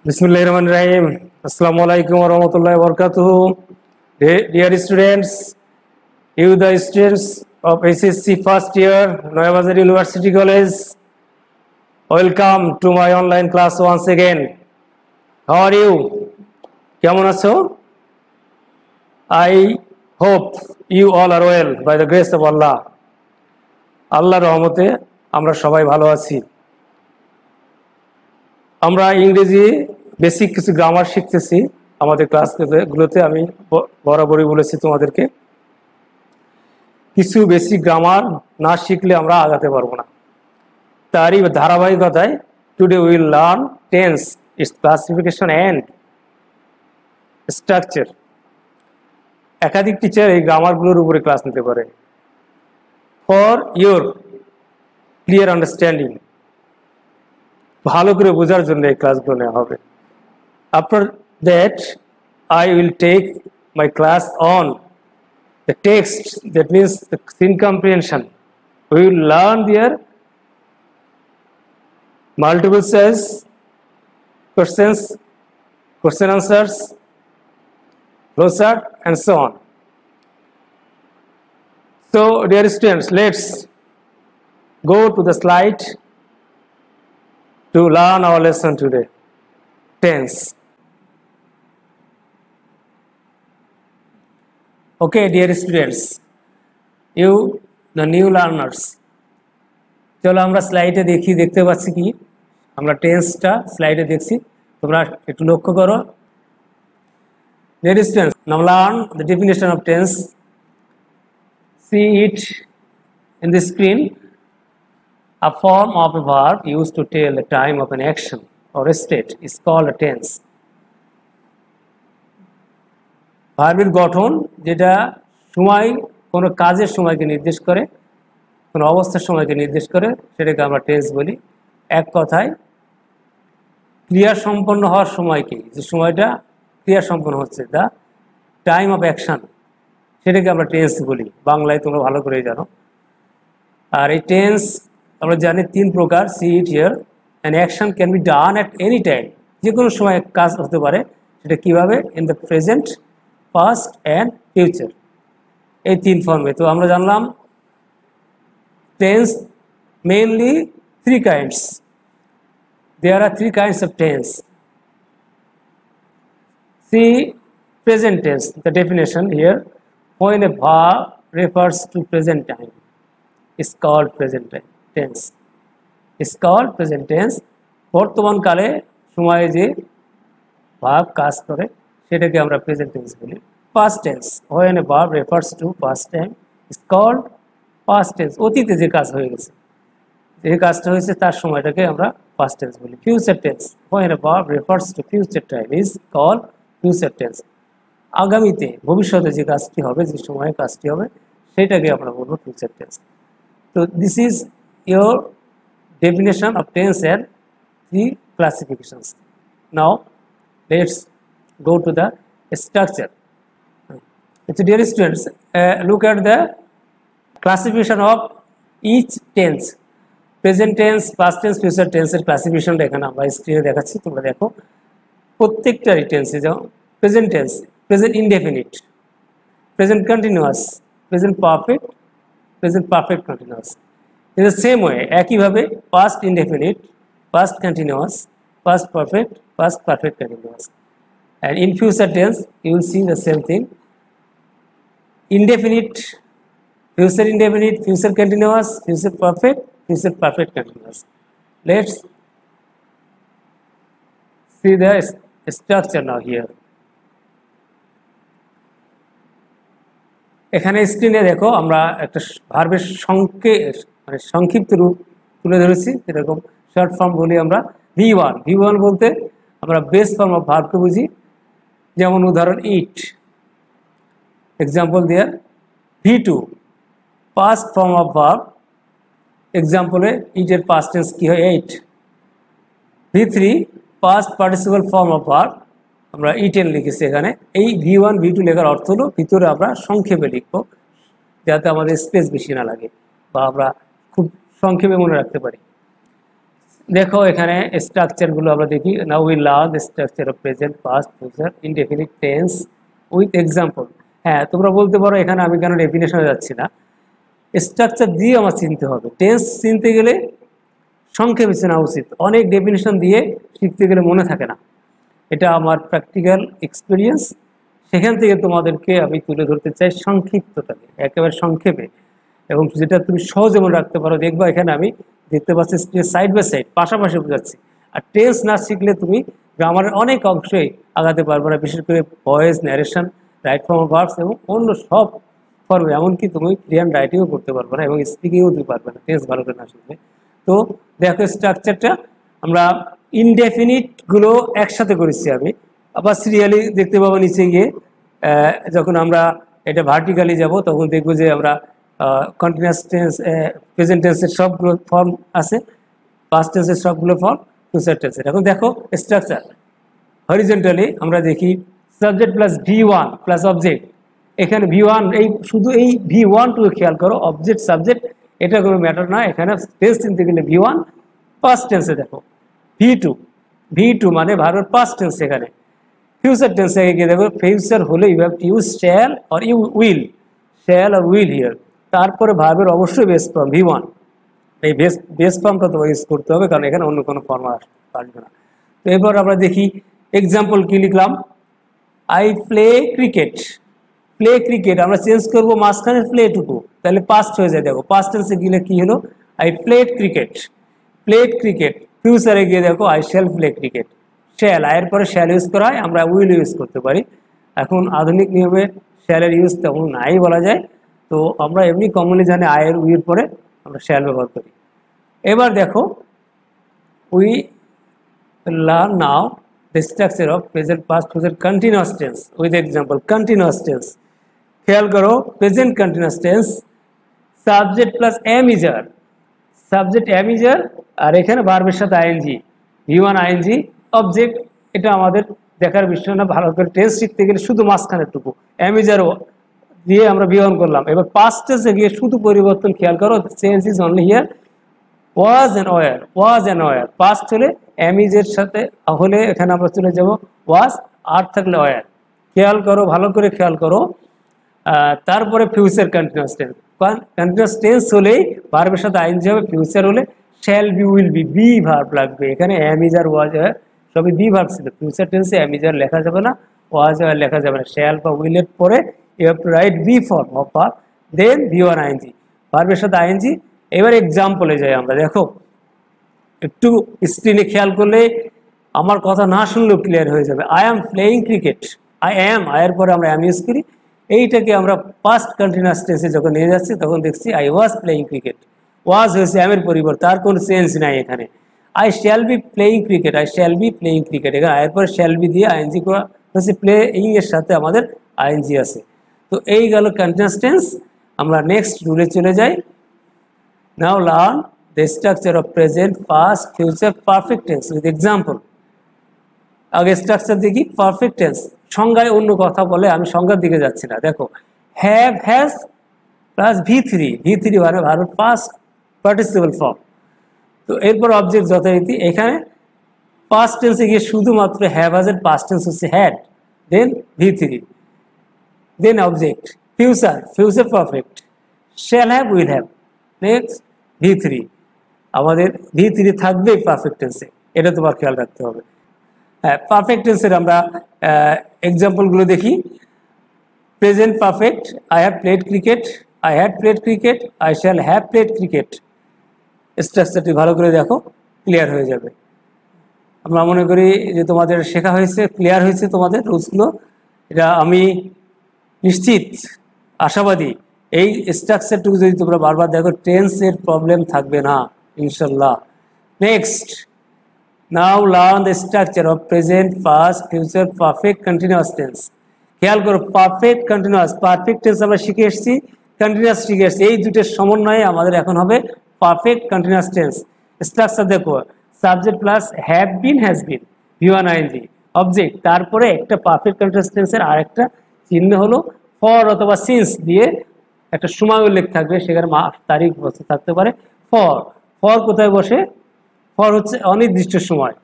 Bismillahirrahmanirrahim. Assalamualaikum warahmatullahi wabarakatuh. Dear students, you the students of SSC first year, Noya Bazar University College, welcome to my online class once again. How are you? কেমন আছো? I hope you all are well by the grace of Allah. আল্লাহর রহমতে আমরা সবাই ভালো আছি। আমরা ইংরেজি বেসিক কিছু গ্রামার শিখতেছি আমাদের ক্লাসগুলোতে। আমি বরাবরই বলেছি তোমাদেরকে, কিছু বেসিক গ্রামার না শিখলে আমরা আগাতে পারবো না। তারই ধারাবাহিকতায় today will learn tense, it's classification and structure. একাধিক টিচার এই গ্রামারগুলোর উপরে ক্লাস নিতে পারে। ফর ইউর ক্লিয়ার আন্ডারস্ট্যান্ডিং, ভালো করে বোঝার জন্য এই ক্লাসগুলো নেওয়া হবে। After that I will take my class on the text, that means the seen comprehension. We will learn there multiple choice questions, question answers, flowchart, and so on. So, dear students, let's go to the slide to learn our lesson today, tense. Okay, dear students, you the new learners, চলো আমরা স্লাইডে দেখতে পাচ্ছি কি আমরা টেন্সটা স্লাইডে দেখছি, তোমরা একটু লক্ষ্য করো। Dear students, now learn the definition of tense. See it in the screen. A form of a verb used to tell the time of an action or a state is called a tense. ভার্বের গঠন যেটা সময়, কোনো কাজের সময়কে নির্দেশ করে, কোনো অবস্থার সময়কে নির্দেশ করে, সেটাকে আমরা টেন্স বলি। এক কথায় ক্রিয়া সম্পন্ন হওয়ার সময়কে, যে সময়টা ক্রিয়া সম্পন্ন হচ্ছে, দ্য টাইম অফ অ্যাকশন, সেটাকে আমরা টেন্স বলি। বাংলায় তোমরা ভালো করেই জানো। আর এই টেন্স আমরা জানি তিন প্রকার। See it here, an action can be done at any time, যে কোনো সময় কাজ হতে পারে। সেটা কীভাবে? In the present, past and future, এই তিন ফর্মে। তো আমরা জানলাম tense mainly three kinds. There are three kinds of tense. See present tense, the definition here. When a verb refers to present time, is called present tense. Is called present tense. বর্তমান কালে সময়ে যে ভাব কাজ করে সেটাকে আমরা present tense বলি। Past tense, when a verb refers to past time, is called past tense. অতীতে যে কাজ হয়ে গেছে, যে কাজটা হয়েছে তার সময়টাকে আমরা পাস্ট টেন্স বলি। Future tense, when a verb refers to future time, is called future tense. আগামীতে, ভবিষ্যতে যে কাজটি হবে, যে সময়ে কাজটি হবে, সেটাকে আমরা বলবো ফিউচার টেন্স। তো this is your definition of tense and three classifications. Now let's go to the structure. So dear students, look at the classification of each tense. Present tense, past tense, future tense এর ক্লাসিফিকেশনটা এখানে আমরা স্ক্রিনে দেখাচ্ছি, তোমরা দেখো। প্রত্যেকটারই টেন্সে, যেমন present tense, present indefinite, present continuous, present perfect, present perfect continuous. In the same way, একইভাবে past indefinite, past continuous, past perfect, past perfect continuous. And in future tense, you will see the same thing. Indefinite, future indefinite, future continuous, future perfect continuous. Let's see the structure now here. এখানে স্ক্রিনে দেখো আমরা একটা ভার্বের সংক্ষিপ্ত রূপ তুলে ধরেছি, যেরকম শর্ট ফর্ম বলি আমরা V1। V1 বলতে আমরা বেস ফর্ম অফ ভার্বকে বুঝি। যেমন উদাহরণ ইট, এক্সাম্পল দেয়ার। V2 past form of verb, এক্সাম্পলে ইটের পাস্ট টেন্স কি হয়? Ate. V3 past participle form of verb, আমরা ইটেন লিখেছি এখানে। এই V1 V2 লেখার অর্থ হলো ভিতরে আমরা সংক্ষেপে লিখবো, যাতে আমাদের স্পেস বেশি না লাগে বা আমরা খুব সংক্ষেপে মনে রাখতে পারি। দেখো এখানে স্ট্রাকচারগুলো আমরা দেখি। Now we learn the structure of present, past, future, indefinite tense with example. হ্যাঁ, তোমরা বলতে পারো এখানে আমি কেন ডেফিনেশনে যাচ্ছি না, স্ট্রাকচার দিয়ে আমার চিনতে হবে। টেন্স চিনতে গেলে সংক্ষেপে চেনা উচিত, অনেক ডেফিনেশন দিয়ে শিখতে গেলে মনে থাকে না। এটা আমার প্র্যাকটিক্যাল এক্সপিরিয়েন্স, সেখান থেকে তোমাদেরকে আমি তুলে ধরতে চাই সংক্ষিপ্তটাকে, একেবারে সংক্ষেপে, এবং যেটা তুমি সহজে মনে রাখতে পারো। দেখবা এখানে আমি দেখতে পাচ্ছি সাইড বাই সাইড পাশাপাশি বোঝাচ্ছি। আর টেন্স না শিখলে তুমি গ্রামারের অনেক অংশই আগাতে পারবে না, বিশেষ করে voice, narration, right form verbs এবং অন্য সব ফর্মে, এমনকি তুমি ক্লিয়ার রাইটিংও করতে পারবে না এবং স্পিকিংও দিতে পারবে না টেন্স ভালো করে না শিখলে। তো দেখো স্ট্রাকচারটা আমরা ইনডেফিনিটগুলো একসাথে করেছি আমি, আবার সিরিয়ালি দেখতে পাবো নিচে গিয়ে। যখন আমরা এটা ভার্টিক্যালি যাব তখন দেখবো যে আমরা কন্টিনিউয়াস টেন্স, প্রেজেন্ট টেন্সের সবগুলো ফর্ম আছে, পাস্ট টেন্সের সবগুলো ফর্ম, ফিউচার টেন্সের। এখন দেখো স্ট্রাকচার হরিজন্টালি আমরা দেখি subject plus V1 plus object. এখানে V1 এই শুধু এই V1 টু খেয়াল করো, অবজেক্ট সাবজেক্ট এটা কোনো ম্যাটার না। এখানে টেন্স চিনতে গেলে V1, পাস্ট টেন্সে দেখো V2 মানে ভার্বের পাস্ট টেন্স। এখানে ফিউচার টেন্সে গিয়ে দেখো ফিউচার হলে you have to use shall or you will, shall or will here. তারপরে ভার্বের অবশ্যই বেস ফর্ম V1, এই বেস ফর্মটা তোমাকে ইউজ করতে হবে, কারণ এখানে অন্য কোনো ফর্ম আসবে না। তো এরপর আমরা দেখি এক্সাম্পল কি লিখলাম। I play cricket, play cricket আমরা চেঞ্জ করবো মাঝখানের প্লেটুকু, তাহলে পাস্ট হয়ে যায়। দেখো পাস্ট টেন্সে গেলে কি হলো, I played cricket, played cricket. ফিউচারে গিয়ে দেখো I shall play cricket, shall, আয়ের পরে শ্যাল ইউজ করা হয়, আমরা উইল ইউজ করতে পারি। এখন আধুনিক নিয়মে শ্যালের ইউজ তখন নাই বলা যায়, তো আমরা এমনি কমনলি জানি আয়ের উইয়ের পরে আমরা শ্যাল ব্যবহার করি। এবার দেখো we learn now the structure of present, past, future continuous tense with example continuous tense। খেয়াল করো present continuous tense subject plus am is are, subject am is are, আর এখানে ভার্বের সাথে আইএনজি, V1 আইএনজি অবজেক্ট। এটা আমাদের দেখার বিষয় না, ভালো করে টেন্স শিখতে গেলে শুধু মাঝখানেরটুকু am is are দিয়ে আমরা V1 করলাম। এবার পাস্ট টেন্সে গিয়ে শুধু পরিবর্তন খেয়াল করো, change is only here, was and were, past হলে am is এর সাথে হলে এখানে আমরা চলে যাব was, আর থাকলে were। খেয়াল করো, ভালো করে খেয়াল করো। তারপরে future continuous tense, continuous tense হলেই ভার্বের সাথে আইএনজি হবে, ফিউচার হলে shall be, will be, be verb লাগবে। এখানে am is আর was সবই বি ভার্ব ছিল, ফিউচার টেন্সে am is আর লেখা যাবে না, was আর লেখা যাবে না। শ্যাল বা উইলের পরে you have to write be form of verb, then V1 ING, ভার্বের সাথে আইএনজি। এবার এক্সাম্পলে যাই আমরা। দেখো একটু স্ক্রিনে খেয়াল করলে আমার কথা না শুনলেও ক্লিয়ার হয়ে যাবে। I am playing cricket, I am, আয়ের পরে আমরা এম ইউজ করি, এইটাকে আমরা পাস্ট কন্টিনিউয়াস টেন্সে যখন নিয়ে যাচ্ছি তখন দেখছি আই ওয়াজ প্লেয়িং ক্রিকেট, ওয়াজ হয়েছে এমের পরিবর্তে, আর কোনো চেঞ্জ নাই এখানে। I shall be playing cricket, I shall be playing cricket, এখানে আয়ের পরে শ্যাল বি দিয়ে আইএনজি করা হচ্ছে, প্লেয়িং এর সাথে আমাদের আইএনজি আছে। তো এই গেল কন্টিনিউয়াস টেন্স। আমরা নেক্সট রুলে চলে যাই। Now learn the structure of present, past, future, perfect tense with example। আগে স্ট্রাকচার দেখি। পারফেক্ট টেন্স সংজ্ঞায় অন্য কথা বলে, আমি সংজ্ঞার দিকে যাচ্ছি না। দেখো হ্যাভ, হ্যাজ প্লাস V3 মানে ভার্ব পাস্ট পার্টিসিপল ফর্ম। তো এরপর অবজেক্ট যথারীতি, এখানে পাস্ট টেন্সে গিয়ে শুধুমাত্র হ্যাভ হ্যাজ এর পাস্ট টেন্স হচ্ছে had, then V3, then object. Future perfect, shall have, will have, next V3, আমাদের V3 থাকবেই পারফেক্ট টেন্সে, এটা তোমার খেয়াল রাখতে হবে। হ্যাঁ, পারফেক্ট টেন্সের আমরা এক্সাম্পলগুলো দেখি। Present perfect, I have played cricket, I had played cricket, I shall have played cricket. স্ট্রাকচারটি ভালো করে দেখো, ক্লিয়ার হয়ে যাবে। আমরা মনে করি যে তোমাদের শেখা হয়েছে, ক্লিয়ার হয়েছে তোমাদের রুলসগুলো, এটা আমি নিশ্চিত, আশাবাদী। এই স্ট্রাকচারটুকু যদি তোমরা বারবার দেখো টেন্সের প্রবলেম থাকবে না ইনশাল্লাহ। Next, now learn the structure of present, past, future, perfect continuous tense. খেয়াল করো পারফেক্ট কন্টিনিউয়াস, পারফেক্ট টেন্স আমরা শিখে এসেছি, কন্টিনিউয়াস শিখে এসেছি, এই দুটোর সমন্বয়ে আমাদের এখন হবে পারফেক্ট কন্টিনিউয়াস টেন্স। স্ট্রাকচার দেখো subject plus have been, has been, V1 ING object, তারপরে একটা পারফেক্ট কন্টিনিউয়াস টেন্সের আরেকটা চিহ্ন হলো ফর অথবা সিন্স দিয়ে একটা সময় উল্লেখ থাকবে, সেখানে মাস, তারিখ, বছর থাকতে পারে। ফর কোথায় বসে, ফর হচ্ছে অনির্দিষ্ট সময়,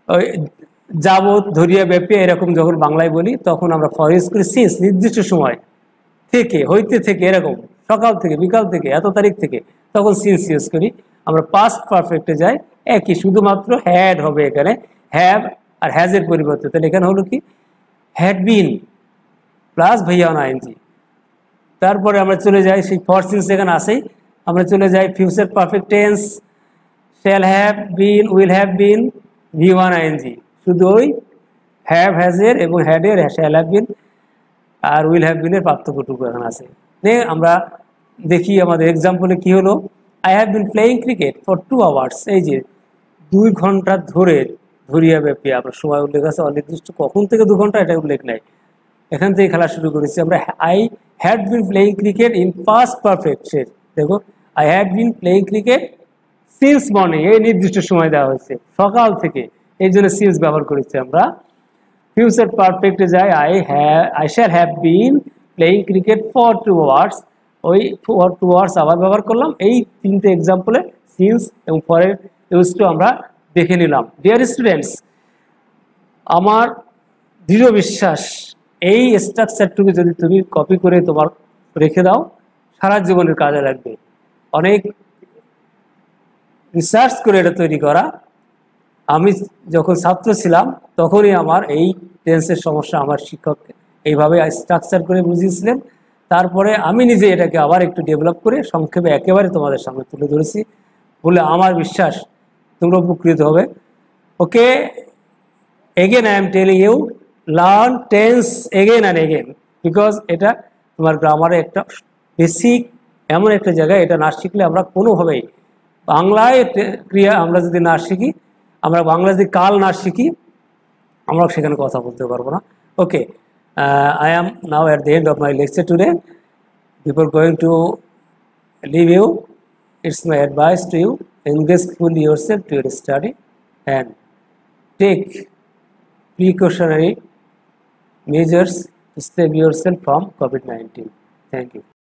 ওই যাবত, ধরিয়া, ব্যাপী এরকম যখন বাংলায় বলি তখন আমরা ফর ইউজ করি। সিন্স নির্দিষ্ট সময় থেকে, হইতে থেকে, এরকম সকাল থেকে, বিকাল থেকে, এত তারিখ থেকে, তখন সিন্স ইউজ করি। আমরা পাস্ট পারফেক্টে যাই, একই, শুধুমাত্র হ্যাড হবে এখানে, হ্যাভ আর হ্যাজের পরিবর্তে। তাহলে এখানে হলো কি, হ্যাড বিন প্লাস ভাইয়া অন আইএনজি। তারপরে আমরা চলে যাই, সেই ফর সিন্স এখানে আসেই, আমরা চলে যাই future perfect tense, shall have been, will have been, V one ING. শুধু ওই হ্যাভ হ্যাজের এবং হ্যাডের, শ্যাল হ্যাভ বিন আর উইল হ্যাভ বিনের পার্থক্যটুকু এখন আছে। আমরা দেখি আমাদের এক্সাম্পলে কি হলো। I have been playing cricket for 2 hours. এই যে 2 ঘন্টা ধরে, ধরিয়া ব্যাপী, আপনার সময় উল্লেখ আছে, অনির্দিষ্ট কখন থেকে 2 ঘন্টা এটা উল্লেখ নাই, এখান থেকে খেলা শুরু করেছি আমরা। I had been playing cricket in past perfect. দেখো, I had been playing cricket since morning, এই নির্দিষ্ট সময় দেওয়া হয়েছে, সকাল থেকে, এই জন্য সিন্স ব্যবহার করেছি আমরা। ফিউচার পারফেক্টে যায়, I shall have been playing cricket for 2 hours, ওই ফর 2 আওয়ার্স আবার ব্যবহার করলাম। এই 3টে এক্সাম্পলে সিন্স এবং ফরের ইউজটা আমরা দেখে নিলাম। ডিয়ার স্টুডেন্টস, আমার দৃঢ় বিশ্বাস এই স্ট্রাকচারটুকু যদি তুমি কপি করে তোমার রেখে দাও, সারা জীবনের কাজে লাগবে। অনেক রিসার্চ করে এটা তৈরি করা। আমি যখন ছাত্র ছিলাম তখনই আমার এই টেন্সের সমস্যা আমার শিক্ষক এইভাবে স্ট্রাকচার করে বুঝিয়েছিলেন। তারপরে আমি নিজে এটাকে আবার একটু ডেভেলপ করে সংক্ষেপে একেবারে তোমাদের সামনে তুলে ধরেছি বলে আমার বিশ্বাস তোমরা উপকৃত হবে। Okay, again I am telling you, learn tense again and again, because এটা তোমার গ্রামারে একটা বেসিক এমন একটা জায়গায়, এটা না শিখলে আমরা কোনোভাবেই বাংলায় ক্রিয়া আমরা যদি না শিখি, আমরা বাংলা যদি কাল না শিখি, আমরা সেখানে কথা বলতে পারবো না। ওকে, I am now at the end of my lecture today. Before going to leave you, it's my advice to you, engage fully yourself to your study and take precautionary measures to save yourself from COVID-19. Thank you.